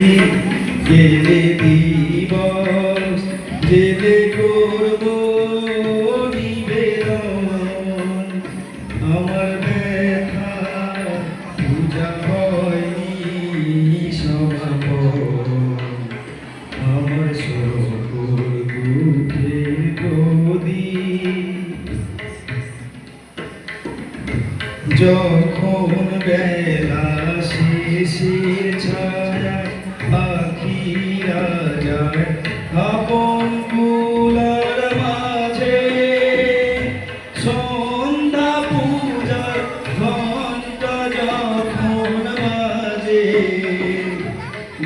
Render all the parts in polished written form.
গেলে দিবস জেলে করব নিবেদন আমার ব্যথা পূজা হয়নি সমাপন আমার সকল দুঃখের প্রদীপ যখন বেলা শেষের ছায়ায় পাখিরা যায় আপন কুলার মাঝে সন্ধ্যা পূজার ঘণ্টা যখন বাজে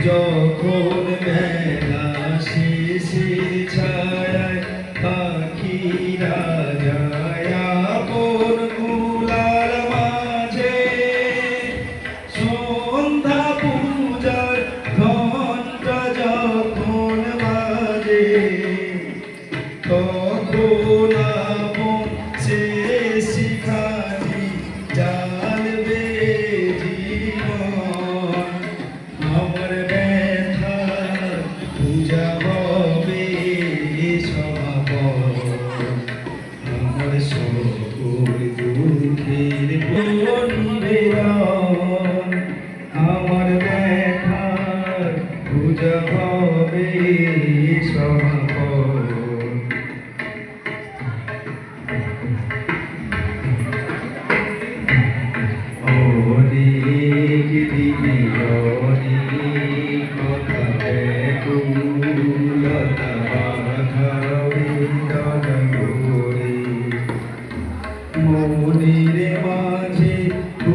যখন বেলা শেষের ছায়ায় পাখিরা যায় আপন কুলার মাঝে সন্ধ্যা পূজার ঘণ্টা যখন বাজে তখন আপন শেষ শিখানি জ্বালবে জীবন আমার ব্যথা পূজা হবে সমাপন আমার সকল দুঃখের নিবেদন আমার ব্যথা পূজা হবে সমাপন অনেক দিনে অনেক কথা ব্যাকুলতা বাধা বেদনা করে মনের মাঝে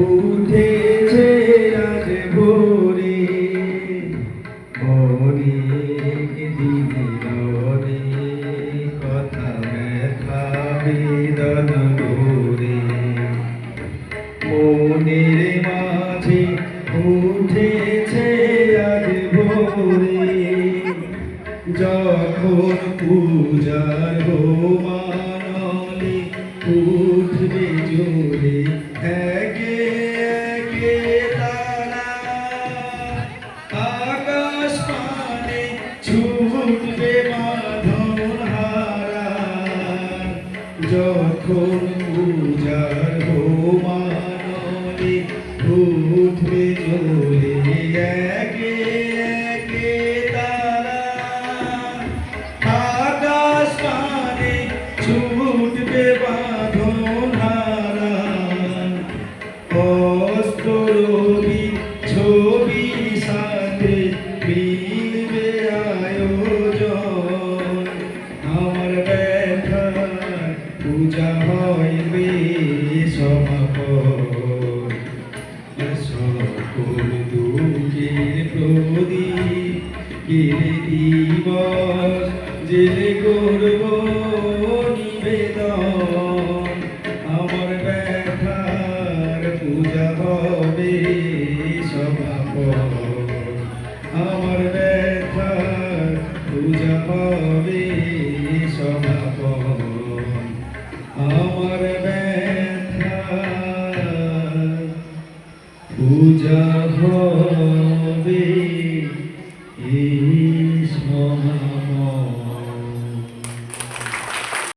উঠেছে আজ ভোরে অনেক দিনে অনেক কথা ব্যথা বেদনা করে মনের মাঝে উঠেছে আজ ভোরে যখন পূজার মানলে উঠবে জোরে একে একে তারা আকাশ পানে ছুটবে বাঁধন হারা যখন পূজার মানলে উঠবে জোরে একে একে তারা আকাশ পানে ছুটবে বাঁধন হারা অস্ত রবি ছবি সাথে মিলবে আয়োজন আমার ব্যথা পূজা হইবে সমাপন সকল দুঃখের প্রদীপ গেলে দিবস জেলে করব নিবেদন আমার ব্যথার পূজা হবে সমাপন।